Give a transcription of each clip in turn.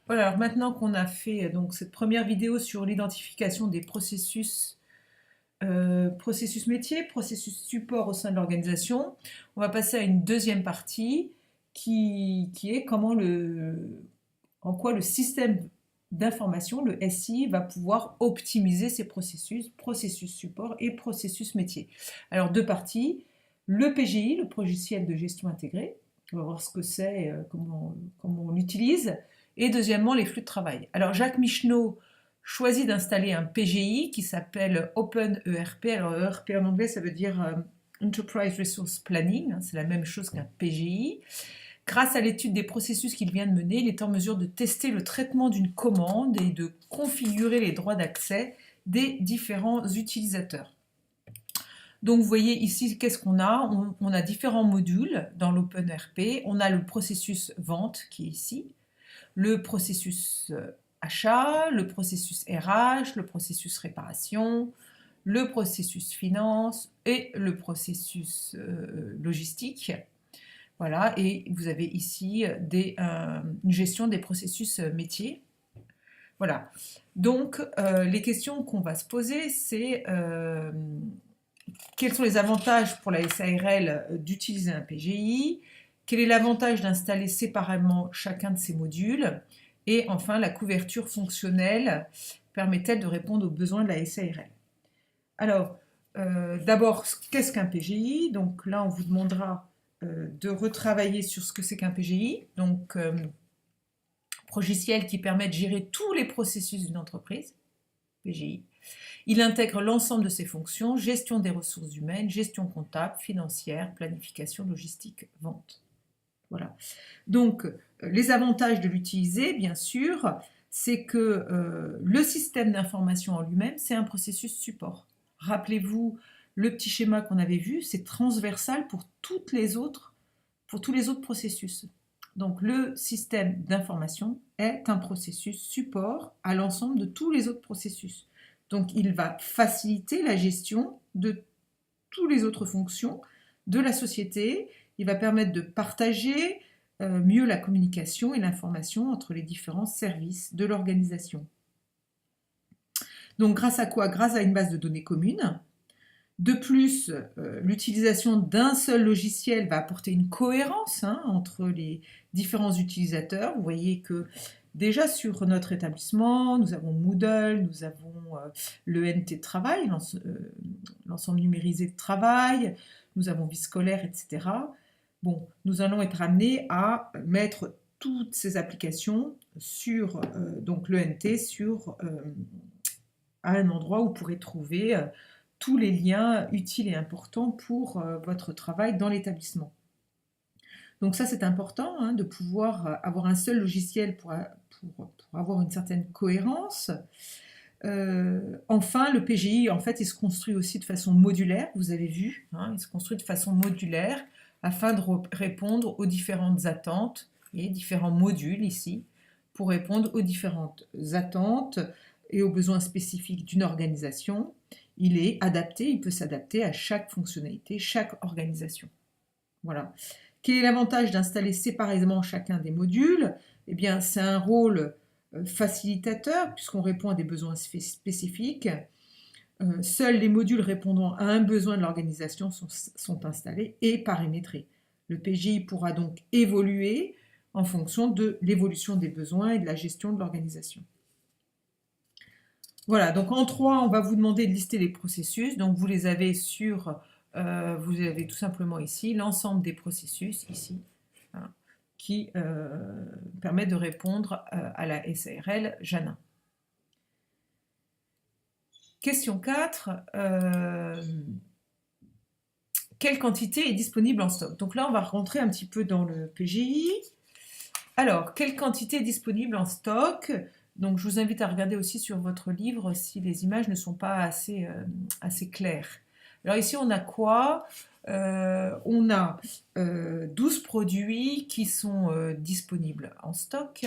Voilà, alors maintenant qu'on a fait donc cette première vidéo sur l'identification des processus métiers, processus support au sein de l'organisation, on va passer à une deuxième partie qui est en quoi le système d'information, le SI, va pouvoir optimiser ces processus support et processus métier. Alors deux parties, le PGI, le logiciel de gestion intégrée, on va voir ce que c'est, comment on l'utilise, et deuxièmement les flux de travail. Alors Jacques Michneau choisit d'installer un PGI qui s'appelle OpenERP. Alors ERP en anglais ça veut dire Enterprise Resource Planning, hein, c'est la même chose qu'un PGI. Grâce à l'étude des processus qu'il vient de mener, il est en mesure de tester le traitement d'une commande et de configurer les droits d'accès des différents utilisateurs. Donc vous voyez ici, qu'est-ce qu'on a? On a différents modules dans l'OpenRP. On a le processus vente qui est ici, le processus achat, le processus RH, le processus réparation, le processus finance et le processus logistique. Voilà, et vous avez ici une gestion des processus métiers. Voilà. Donc, les questions qu'on va se poser, c'est quels sont les avantages pour la SARL d'utiliser un PGI? Quel est l'avantage d'installer séparément chacun de ces modules? Et enfin, la couverture fonctionnelle permet-elle de répondre aux besoins de la SARL? Alors, d'abord, qu'est-ce qu'un PGI? Donc là, on vous demandera de retravailler sur ce que c'est qu'un PGI. Donc, logiciel qui permet de gérer tous les processus d'une entreprise, PGI. Il intègre l'ensemble de ses fonctions, gestion des ressources humaines, gestion comptable, financière, planification, logistique, vente. Voilà. Donc, les avantages de l'utiliser, bien sûr, c'est que le système d'information en lui-même, c'est un processus support. Rappelez-vous le petit schéma qu'on avait vu, c'est transversal pour tous les autres processus. Donc le système d'information est un processus support à l'ensemble de tous les autres processus. Donc il va faciliter la gestion de toutes les autres fonctions de la société, il va permettre de partager mieux la communication et l'information entre les différents services de l'organisation. Donc grâce à quoi? Grâce à une base de données commune. De plus, l'utilisation d'un seul logiciel va apporter une cohérence entre les différents utilisateurs. Vous voyez que déjà sur notre établissement, nous avons Moodle, nous avons l'ENT de travail, l'ensemble numérisé de travail, nous avons vie scolaire, etc. Bon, nous allons être amenés à mettre toutes ces applications sur donc l'ENT à un endroit où vous pourrez trouver tous les liens utiles et importants pour votre travail dans l'établissement. Donc ça, c'est important de pouvoir avoir un seul logiciel pour avoir une certaine cohérence. Enfin, le PGI, en fait, il se construit aussi de façon modulaire, vous avez vu, il se construit de façon modulaire afin de répondre aux différentes attentes et différents modules ici pour répondre aux différentes attentes et aux besoins spécifiques d'une organisation. Il est adapté, il peut s'adapter à chaque fonctionnalité, chaque organisation. Voilà. Quel est l'avantage d'installer séparément chacun des modules? Eh bien, c'est un rôle facilitateur puisqu'on répond à des besoins spécifiques. Seuls les modules répondant à un besoin de l'organisation sont installés et paramétrés. Le PGI pourra donc évoluer en fonction de l'évolution des besoins et de la gestion de l'organisation. Voilà, donc en 3, on va vous demander de lister les processus. Donc vous les avez vous avez tout simplement ici l'ensemble des processus, ici, qui permet de répondre à la SARL Janin. Question 4. Quelle quantité est disponible en stock? Donc là, on va rentrer un petit peu dans le PGI. Alors, quelle quantité est disponible en stock? Donc, je vous invite à regarder aussi sur votre livre si les images ne sont pas assez claires. Alors ici, on a quoi? On a 12 produits qui sont disponibles en stock.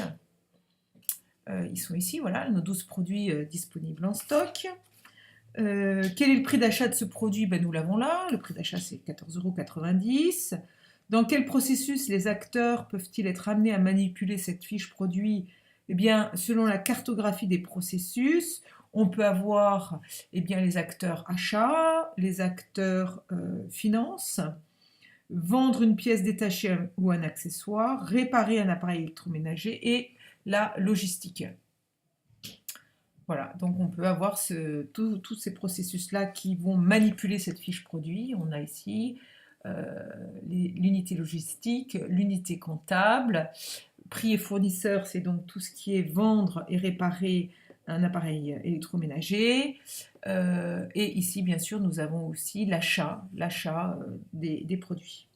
Ils sont ici, voilà, nos 12 produits disponibles en stock. Quel est le prix d'achat de ce produit? Nous l'avons là. Le prix d'achat, c'est 14,90 €. Dans quel processus les acteurs peuvent-ils être amenés à manipuler cette fiche produit Eh bien, selon la cartographie des processus, on peut avoir eh bien, les acteurs achats, les acteurs finance, vendre une pièce détachée ou un accessoire, réparer un appareil électroménager et la logistique. Voilà, donc on peut avoir tous ces processus-là qui vont manipuler cette fiche produit. On a ici l'unité logistique, l'unité comptable, prix et fournisseur, c'est donc tout ce qui est vendre et réparer un appareil électroménager. Et ici, bien sûr, nous avons aussi l'achat des produits.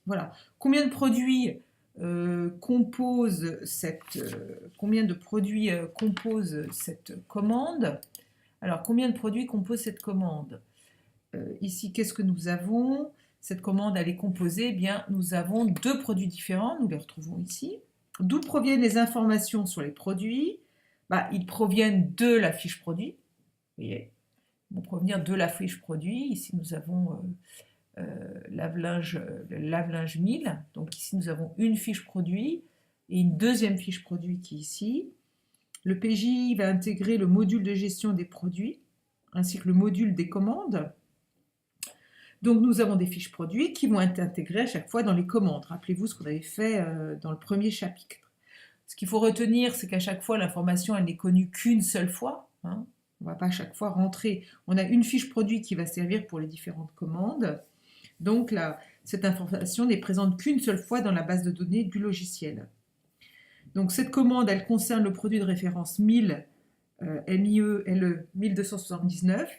Voilà. Combien de produits combien de produits composent cette commande? Alors, combien de produits composent cette commande? Ici, qu'est-ce que nous avons? Cette commande, elle est composée, eh bien, nous avons 2 produits différents, nous les retrouvons ici. D'où proviennent les informations sur les produits? Ils proviennent de la fiche produit. Vous voyez, ils vont provenir de la fiche produit. Ici, nous avons le lave-linge 1000. Donc ici, nous avons une fiche produit et une deuxième fiche produit qui est ici. Le PJ va intégrer le module de gestion des produits ainsi que le module des commandes. Donc nous avons des fiches produits qui vont être intégrées à chaque fois dans les commandes. Rappelez-vous ce qu'on avait fait dans le premier chapitre. Ce qu'il faut retenir, c'est qu'à chaque fois, l'information, elle n'est connue qu'une seule fois. On ne va pas à chaque fois rentrer. On a une fiche produit qui va servir pour les différentes commandes. Donc cette information n'est présente qu'une seule fois dans la base de données du logiciel. Donc cette commande, elle concerne le produit de référence 1000 MIE-LE 1279.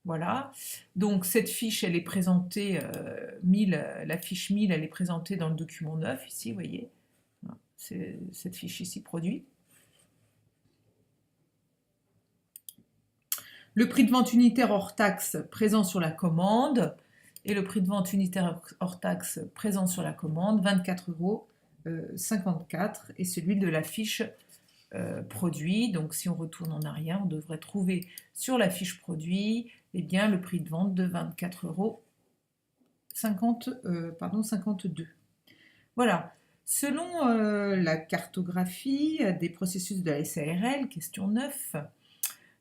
Voilà. Donc cette fiche, elle est présentée, la fiche 1000, elle est présentée dans le document 9, ici, vous voyez. C'est cette fiche ici, produit. Le prix de vente unitaire hors taxe présent sur la commande et le prix de vente unitaire hors taxe présent sur la commande, 24,54 € et celui de la fiche produit. Donc si on retourne en arrière, on devrait trouver sur la fiche produit eh bien, le prix de vente de 24,52 €. Voilà. Selon la cartographie des processus de la SARL, question 9,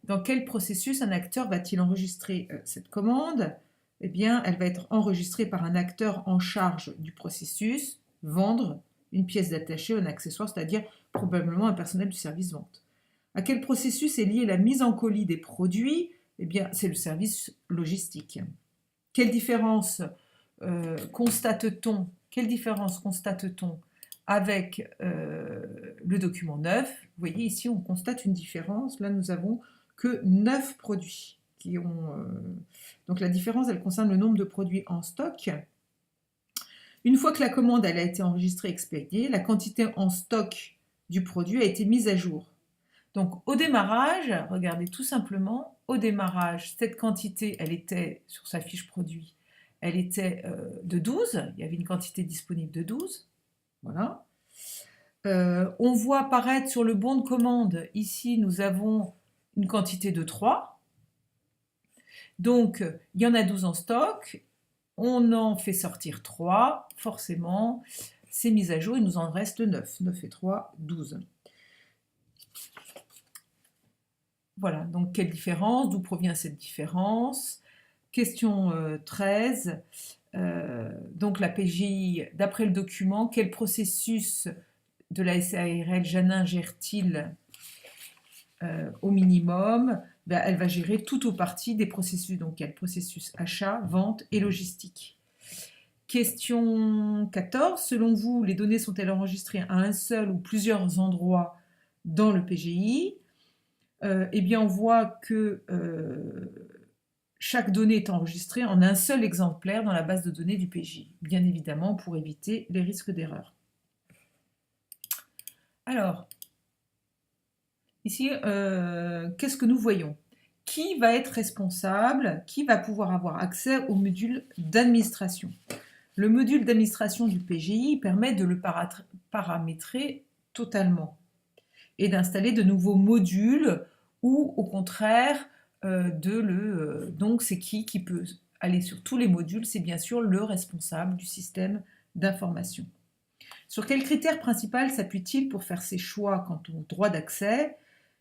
dans quel processus un acteur va-t-il enregistrer cette commande? Eh bien, elle va être enregistrée par un acteur en charge du processus, vendre une pièce détachée ou un accessoire, c'est-à-dire probablement un personnel du service vente. À quel processus est liée la mise en colis des produits? Eh bien, c'est le service logistique. Quelle différence constate-t-on avec le document 9? Vous voyez ici, on constate une différence. Là, nous avons que 9 produits qui ont... Donc la différence, elle concerne le nombre de produits en stock. Une fois que la commande elle a été enregistrée et expédiée, la quantité en stock du produit a été mise à jour. Donc au démarrage, regardez tout simplement, au démarrage, cette quantité, elle était sur sa fiche produit, elle était de 12, il y avait une quantité disponible de 12, voilà. On voit apparaître sur le bon de commande, ici nous avons une quantité de 3, donc il y en a 12 en stock, on en fait sortir 3, forcément, c'est mis à jour, il nous en reste 9, 9 et 3, 12. Voilà, donc quelle différence? D'où provient cette différence? Question 13. Donc la PJ, d'après le document, quel processus de la SARL Janin gère-t-il au minimum? Elle va gérer tout ou partie des processus. Donc il y a le processus achat, vente et logistique. Question 14. Selon vous, les données sont-elles enregistrées à un seul ou plusieurs endroits dans le PGI? Eh bien, on voit que chaque donnée est enregistrée en un seul exemplaire dans la base de données du PJ, bien évidemment pour éviter les risques d'erreur. Alors, ici, qu'est-ce que nous voyons? Qui va être responsable? Qui va pouvoir avoir accès au module d'administration? Le module d'administration du PGI permet de le paramétrer totalement et d'installer de nouveaux modules ou au contraire donc c'est qui peut aller sur tous les modules? C'est bien sûr le responsable du système d'information. Sur quel critère principal s'appuie-t-il pour faire ses choix quant au droit d'accès?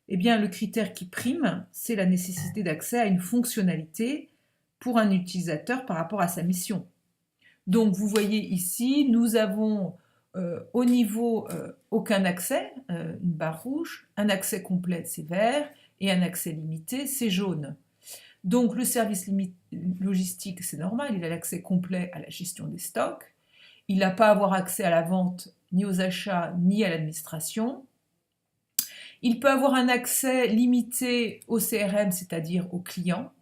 Eh bien, le critère qui prime, c'est la nécessité d'accès à une fonctionnalité pour un utilisateur par rapport à sa mission. Donc, vous voyez ici, nous avons au niveau aucun accès, une barre rouge, un accès complet, c'est vert, et un accès limité, c'est jaune. Donc, le service logistique, c'est normal, il a l'accès complet à la gestion des stocks. Il n'a pas à avoir accès à la vente, ni aux achats, ni à l'administration. Il peut avoir un accès limité au CRM, c'est-à-dire aux clients,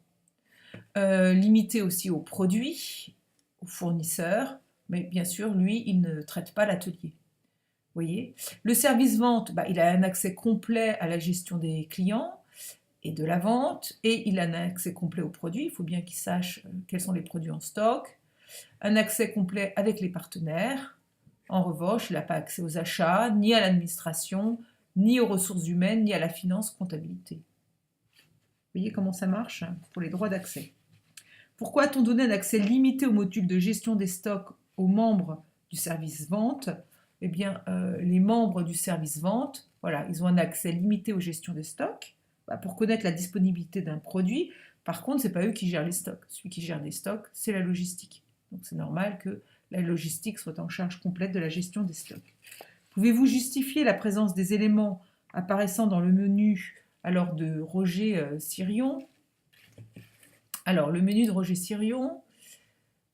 limité aussi aux produits, aux fournisseurs, mais bien sûr, lui, il ne traite pas l'atelier. Vous voyez, le service vente, il a un accès complet à la gestion des clients et de la vente, et il a un accès complet aux produits. Il faut bien qu'il sache quels sont les produits en stock. Un accès complet avec les partenaires. En revanche, il n'a pas accès aux achats, ni à l'administration, ni aux ressources humaines, ni à la finance, comptabilité. Vous voyez comment ça marche pour les droits d'accès. Pourquoi a-t-on donné un accès limité au module de gestion des stocks aux membres du service vente? Eh bien, les membres du service vente, voilà, ils ont un accès limité aux gestions des stocks pour connaître la disponibilité d'un produit. Par contre, ce n'est pas eux qui gèrent les stocks. Celui qui gère les stocks, c'est la logistique. Donc, c'est normal que la logistique soit en charge complète de la gestion des stocks. Pouvez-vous justifier la présence des éléments apparaissant dans le menu alors de Roger Sirion? Alors, le menu de Roger Sirion,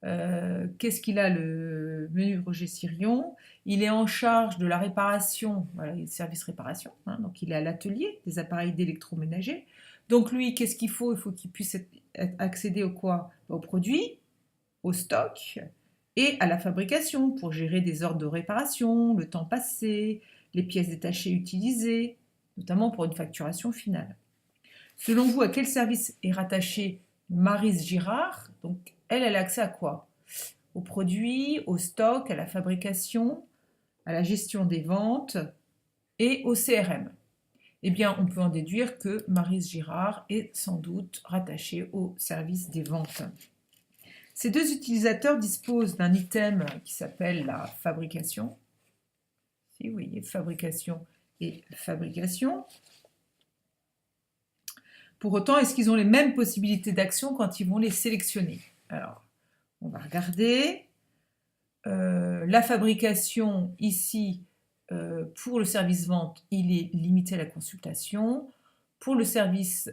qu'est-ce qu'il a, le menu de Roger Sirion? Il est en charge de la réparation, voilà, le service réparation, donc il est à l'atelier des appareils d'électroménager. Donc lui, qu'est-ce qu'il faut? Il faut qu'il puisse accéder au quoi? Aux produits, au stock et à la fabrication pour gérer des ordres de réparation, le temps passé, les pièces détachées utilisées, notamment pour une facturation finale. Selon vous, à quel service est rattachée Maryse Girard? Donc, elle a accès à quoi? Aux produits, au stock, à la fabrication, à la gestion des ventes et au CRM. Eh bien, on peut en déduire que Maryse Girard est sans doute rattachée au service des ventes. Ces deux utilisateurs disposent d'un item qui s'appelle la fabrication. Si vous voyez, fabrication et fabrication. Pour autant, est-ce qu'ils ont les mêmes possibilités d'action quand ils vont les sélectionner? Alors, on va regarder. La fabrication, ici, pour le service vente, il est limité à la consultation. Pour le service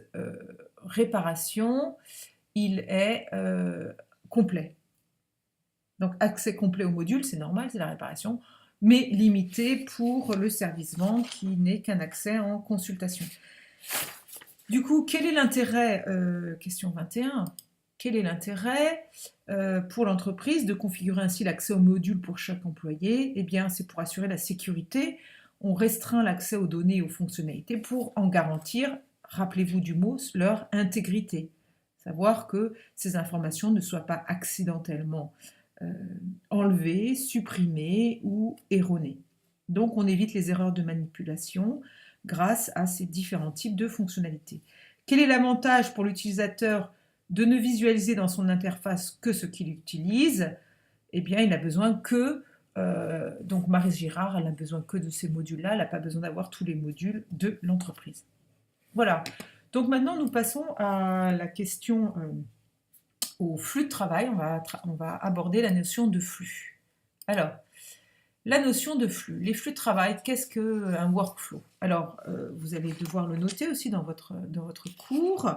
réparation, il est complet. Donc, accès complet au module, c'est normal, c'est la réparation, mais limité pour le service vente qui n'est qu'un accès en consultation. Du coup, quel est l'intérêt, question 21, quel est l'intérêt pour l'entreprise de configurer ainsi l'accès au module pour chaque employé? Eh bien, c'est pour assurer la sécurité. On restreint l'accès aux données et aux fonctionnalités pour en garantir, rappelez-vous du mot, leur intégrité. Savoir que ces informations ne soient pas accidentellement enlevées, supprimées ou erronées. Donc, on évite les erreurs de manipulation grâce à ces différents types de fonctionnalités. Quel est l'avantage pour l'utilisateur de ne visualiser dans son interface que ce qu'il utilise? Eh bien, il n'a besoin que, donc Maryse Girard, elle n'a besoin que de ces modules-là, elle n'a pas besoin d'avoir tous les modules de l'entreprise. Voilà. Donc maintenant, nous passons à la question au flux de travail. On va aborder la notion de flux. Alors, la notion de flux. Les flux de travail, qu'est-ce qu'un workflow? Alors, vous allez devoir le noter aussi dans votre cours.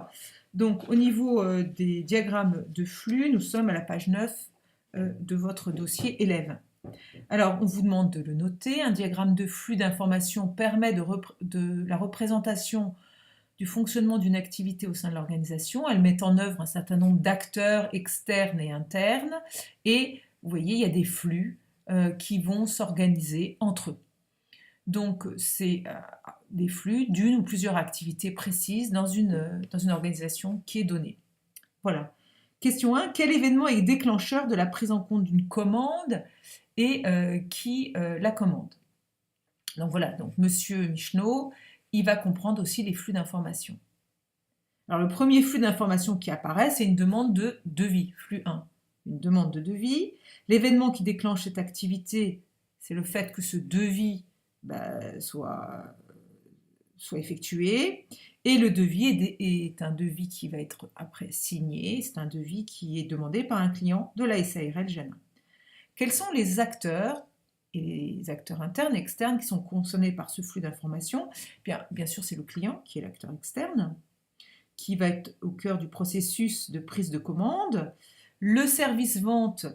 Donc, au niveau des diagrammes de flux, nous sommes à la page 9 de votre dossier élève. Alors, on vous demande de le noter. Un diagramme de flux d'informations permet de la représentation du fonctionnement d'une activité au sein de l'organisation. Elle met en œuvre un certain nombre d'acteurs externes et internes. Et vous voyez, il y a des flux qui vont s'organiser entre eux. Donc, c'est des flux d'une ou plusieurs activités précises dans une organisation qui est donnée. Voilà. Question 1. Quel événement est déclencheur de la prise en compte d'une commande et qui la commande? Donc voilà, donc Monsieur Michneau, il va comprendre aussi les flux d'informations. Alors le premier flux d'informations qui apparaît, c'est une demande de devis, flux 1. Une demande de devis. L'événement qui déclenche cette activité, c'est le fait que ce devis soit effectué. Et le devis est un devis qui va être après signé, c'est un devis qui est demandé par un client de la SARL Janin. Quels sont les acteurs, et les acteurs internes et externes qui sont concernés par ce flux d'informations? Bien sûr, c'est le client qui est l'acteur externe, qui va être au cœur du processus de prise de commande, le service vente,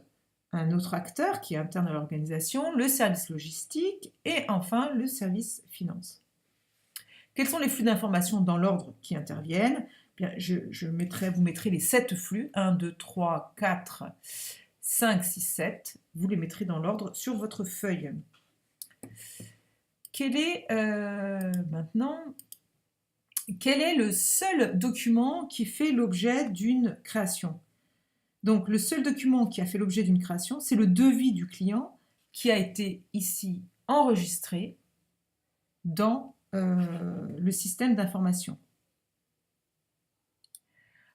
un autre acteur qui est interne à l'organisation, le service logistique et enfin le service finance. Quels sont les flux d'informations dans l'ordre qui interviennent? Vous mettrez les 7 flux, 1, 2, 3, 4, 5, 6, 7. Vous les mettrez dans l'ordre sur votre feuille. Quel est le seul document qui fait l'objet d'une création? Donc, le seul document qui a fait l'objet d'une création, c'est le devis du client qui a été ici enregistré dans le système d'information.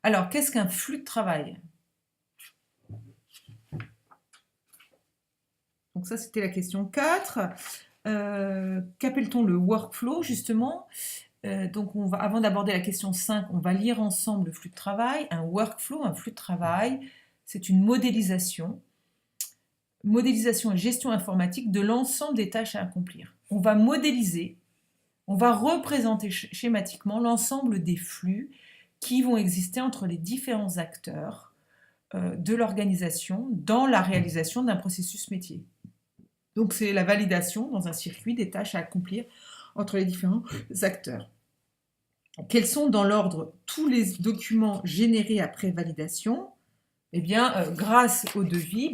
Alors, qu'est-ce qu'un flux de travail? Donc ça, c'était la question 4. Qu'appelle-t-on le workflow, justement? Donc, avant d'aborder la question 5, on va lire ensemble le flux de travail. Un workflow, un flux de travail, c'est une modélisation et gestion informatique de l'ensemble des tâches à accomplir. On va modéliser, on va représenter schématiquement l'ensemble des flux qui vont exister entre les différents acteurs de l'organisation dans la réalisation d'un processus métier. Donc, c'est la validation dans un circuit des tâches à accomplir entre les différents acteurs. Quels sont dans l'ordre tous les documents générés après validation? Eh bien, grâce au devis,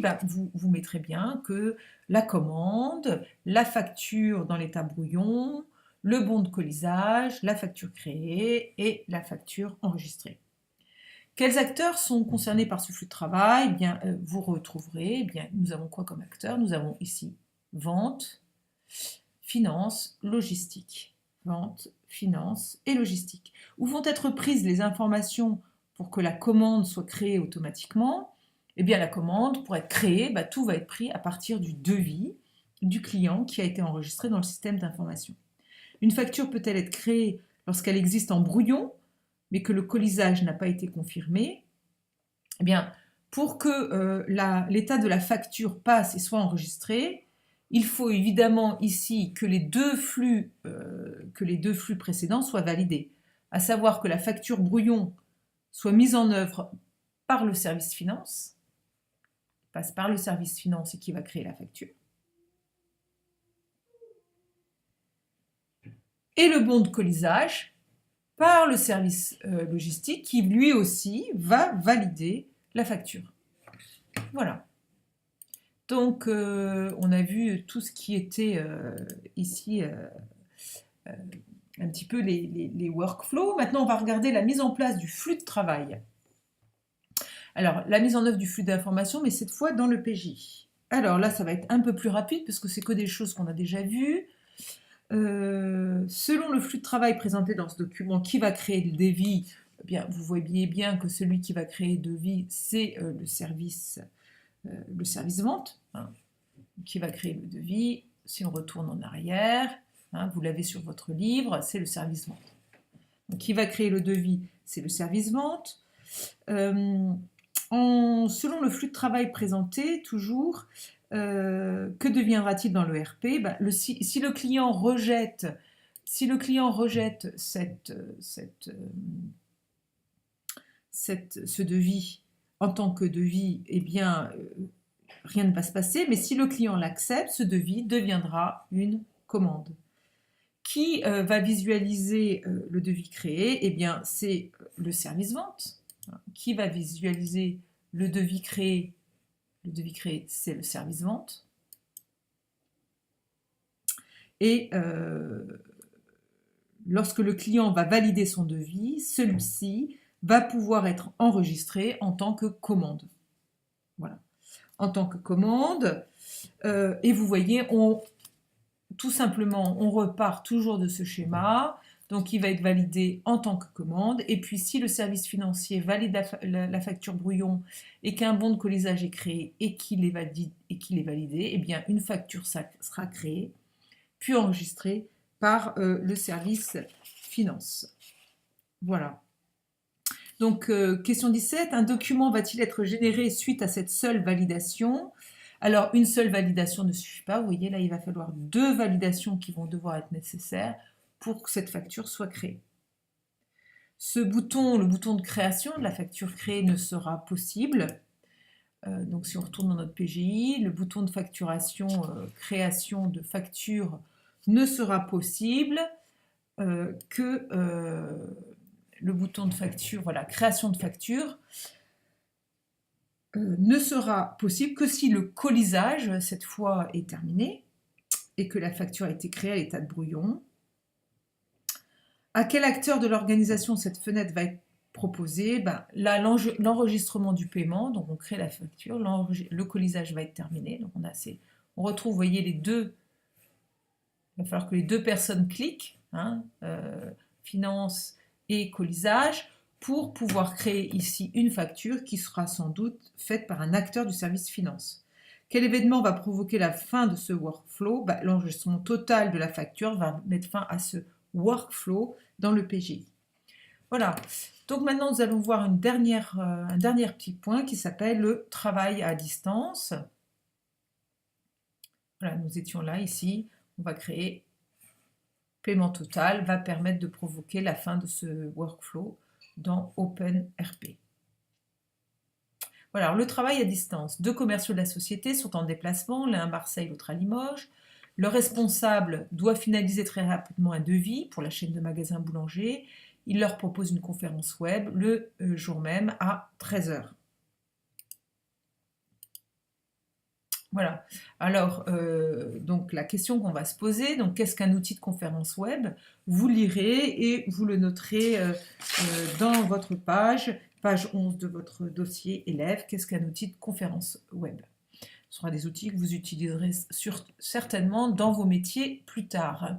vous mettrez bien que la commande, la facture dans l'état brouillon, le bon de colisage, la facture créée et la facture enregistrée. Quels acteurs sont concernés par ce flux de travail? Eh bien, vous retrouverez, nous avons quoi comme acteurs? Nous avons ici vente, finance, logistique. Vente, finance et logistique. Où vont être prises les informations pour que la commande soit créée automatiquement? Eh bien, la commande, pour être créée, tout va être pris à partir du devis du client qui a été enregistré dans le système d'information. Une facture peut-elle être créée lorsqu'elle existe en brouillon, mais que le colisage n'a pas été confirmé? Eh bien, pour que l'état de la facture passe et soit enregistré, il faut évidemment ici que les deux flux précédents soient validés, à savoir que la facture brouillon soit mise en œuvre par le service finance, passe par le service finance et qui va créer la facture, et le bon de colisage par le service logistique qui lui aussi va valider la facture. Voilà. Donc, on a vu tout ce qui était ici, un petit peu les workflows. Maintenant, on va regarder la mise en place du flux de travail. Alors, la mise en œuvre du flux d'information, mais cette fois dans le PJ. Alors là, ça va être un peu plus rapide parce que c'est que des choses qu'on a déjà vues. Selon le flux de travail présenté dans ce document, qui va créer le devis? Eh bien, vous voyez bien que celui qui va créer le devis, c'est le service vente, qui va créer le devis. Si on retourne en arrière, vous l'avez sur votre livre, c'est le service vente. Donc, qui va créer le devis, c'est le service vente. Selon le flux de travail présenté, toujours, que deviendra-t-il dans l'ERP? Si le client rejette ce devis en tant que devis, eh bien, rien ne va se passer. Mais si le client l'accepte, ce devis deviendra une commande. Qui va visualiser le devis créé? Eh bien, c'est le service vente. Qui va visualiser le devis créé? Le devis créé, c'est le service vente. Et lorsque le client va valider son devis, celui-ci va pouvoir être enregistré en tant que commande. Voilà. En tant que commande. Et vous voyez, tout simplement, on repart toujours de ce schéma. Donc, il va être validé en tant que commande. Et puis, si le service financier valide la facture brouillon et qu'un bon de colisage est créé et qu'il est validé, eh bien, une facture sera créée, puis enregistrée par le service finance. Voilà. Donc, question 17, un document va-t-il être généré suite à cette seule validation? Alors, une seule validation ne suffit pas. Vous voyez, là, il va falloir 2 validations qui vont devoir être nécessaires pour que cette facture soit créée. Le bouton de création de la facture créée ne sera possible. Donc, si on retourne dans notre PGI, le bouton de facturation, création de facture ne sera possible que le bouton de facture, voilà, création de facture, ne sera possible que si le colisage, cette fois, est terminé et que la facture a été créée à l'état de brouillon. À quel acteur de l'organisation cette fenêtre va être proposée? Là, l'enregistrement du paiement, donc on crée la facture, le colisage va être terminé. Donc on retrouve, vous voyez, les deux. Il va falloir que les 2 personnes cliquent, finance et colisage, pour pouvoir créer ici une facture qui sera sans doute faite par un acteur du service finance. Quel événement va provoquer la fin de ce workflow? L'enregistrement total de la facture va mettre fin à ce workflow dans le PGI. Voilà, donc maintenant nous allons voir un dernier petit point qui s'appelle le travail à distance. Voilà, nous étions là, ici, on va créer paiement total, va permettre de provoquer la fin de ce workflow dans OpenRP. Voilà, alors le travail à distance. 2 commerciaux de la société sont en déplacement, l'un à Marseille, l'autre à Limoges. Le responsable doit finaliser très rapidement un devis pour la chaîne de magasins boulanger. Il leur propose une conférence web le jour même à 13 h. Voilà. Alors, donc la question qu'on va se poser, donc qu'est-ce qu'un outil de conférence web? Vous lirez et vous le noterez dans votre page 11 de votre dossier élève. Qu'est-ce qu'un outil de conférence web? Ce sera des outils que vous utiliserez certainement dans vos métiers plus tard.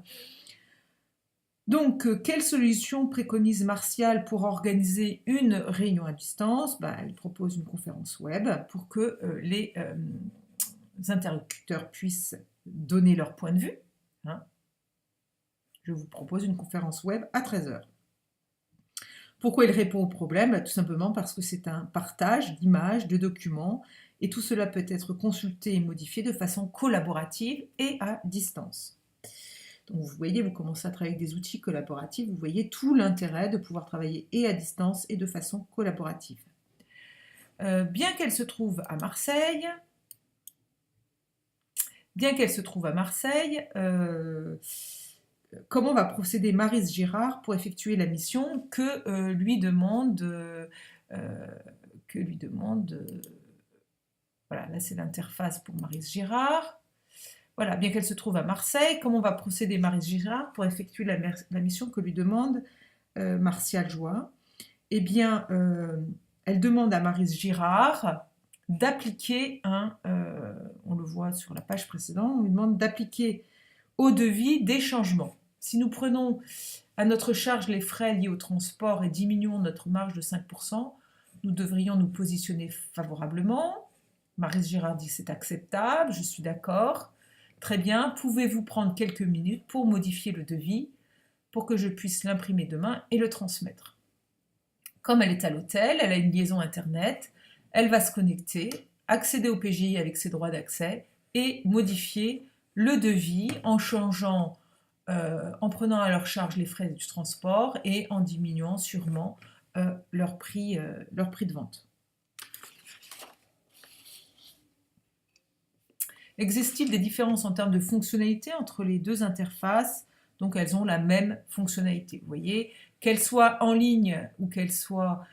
Donc, quelle solution préconise Martial pour organiser une réunion à distance? Elle propose une conférence web pour que les interlocuteurs puissent donner leur point de vue. Je vous propose une conférence web à 13 h. Pourquoi il répond au problème? Tout simplement parce que c'est un partage d'images, de documents, et tout cela peut être consulté et modifié de façon collaborative et à distance. Donc vous voyez, vous commencez à travailler avec des outils collaboratifs, vous voyez tout l'intérêt de pouvoir travailler et à distance et de façon collaborative. Bien qu'elle se trouve à Marseille, comment va procéder Maryse Girard pour effectuer la mission que lui demande voilà, là c'est l'interface pour Maryse Girard. Voilà, bien qu'elle se trouve à Marseille, comment va procéder Maryse Girard pour effectuer la mission que lui demande Martial Joie? Eh bien, elle demande à Maryse Girard d'appliquer on le voit sur la page précédente, on lui demande d'appliquer au devis des changements. Si nous prenons à notre charge les frais liés au transport et diminuons notre marge de 5%, nous devrions nous positionner favorablement. Maryse Girard dit c'est acceptable, je suis d'accord. Très bien, pouvez-vous prendre quelques minutes pour modifier le devis pour que je puisse l'imprimer demain et le transmettre? Comme elle est à l'hôtel, elle a une liaison internet, elle va se connecter, accéder au PGI avec ses droits d'accès et modifier le devis en changeant, en prenant à leur charge les frais du transport et en diminuant sûrement leur prix de vente. Existe-t-il des différences en termes de fonctionnalité entre les 2 interfaces? Donc elles ont la même fonctionnalité. Vous voyez, qu'elles soient en ligne ou qu'elles soient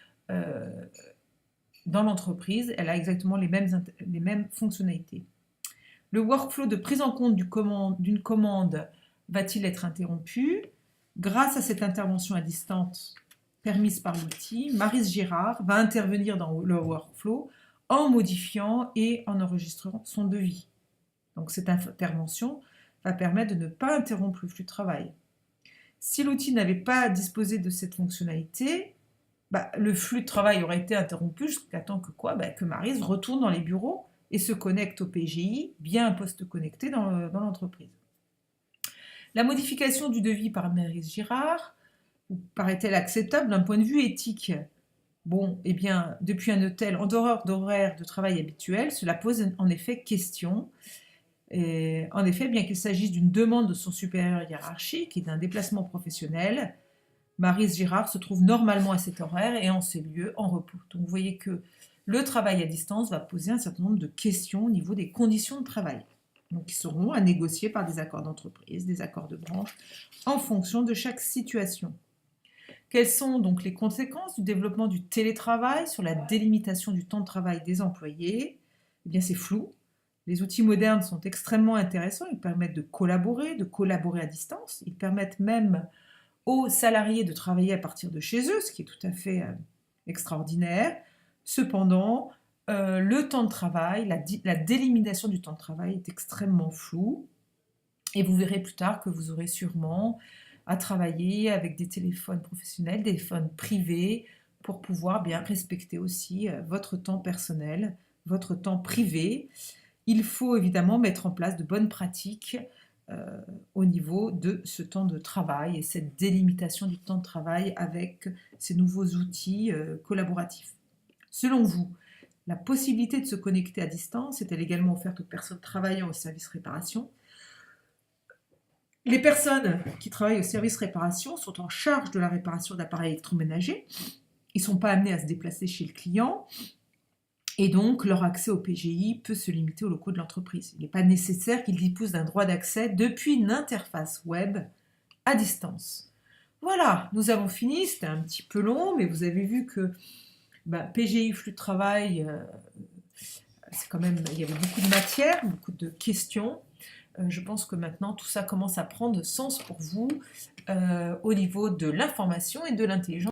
dans l'entreprise, elle a exactement les mêmes fonctionnalités. Le workflow de prise en compte d'une commande va-t-il être interrompu? Grâce à cette intervention à distance permise par l'outil, Maryse Girard va intervenir dans le workflow en modifiant et en enregistrant son devis. Donc cette intervention va permettre de ne pas interrompre le flux de travail. Si l'outil n'avait pas disposé de cette fonctionnalité, le flux de travail aurait été interrompu jusqu'à temps que quoi? Que Maryse retourne dans les bureaux et se connecte au PGI via un poste connecté dans l'entreprise. La modification du devis par Maryse Girard paraît-elle acceptable d'un point de vue éthique? Bon, eh bien, depuis un hôtel en dehors d'horaires de travail habituel, cela pose en effet question. Et en effet, bien qu'il s'agisse d'une demande de son supérieur hiérarchique et d'un déplacement professionnel, Maryse Girard se trouve normalement à cet horaire et en ces lieux en repos. Donc vous voyez que le travail à distance va poser un certain nombre de questions au niveau des conditions de travail. Donc ils seront à négocier par des accords d'entreprise, des accords de branche, en fonction de chaque situation. Quelles sont donc les conséquences du développement du télétravail sur la délimitation du temps de travail des employés? Eh bien c'est flou. Les outils modernes sont extrêmement intéressants, ils permettent de collaborer à distance, ils permettent même aux salariés de travailler à partir de chez eux, ce qui est tout à fait extraordinaire. Cependant, le temps de travail, la délimitation du temps de travail est extrêmement floue. Et vous verrez plus tard que vous aurez sûrement à travailler avec des téléphones professionnels, des téléphones privés, pour pouvoir bien respecter aussi votre temps personnel, votre temps privé. Il faut évidemment mettre en place de bonnes pratiques au niveau de ce temps de travail et cette délimitation du temps de travail avec ces nouveaux outils collaboratifs. Selon vous, la possibilité de se connecter à distance est-elle également offerte aux personnes travaillant au service réparation? Les personnes qui travaillent au service réparation sont en charge de la réparation d'appareils électroménagers. Ils ne sont pas amenés à se déplacer chez le client. Et donc, leur accès au PGI peut se limiter aux locaux de l'entreprise. Il n'est pas nécessaire qu'ils disposent d'un droit d'accès depuis une interface web à distance. Voilà, nous avons fini. C'était un petit peu long, mais vous avez vu que PGI, flux de travail, c'est quand même, il y avait beaucoup de matière, beaucoup de questions. Je pense que maintenant, tout ça commence à prendre sens pour vous au niveau de l'information et de l'intelligence.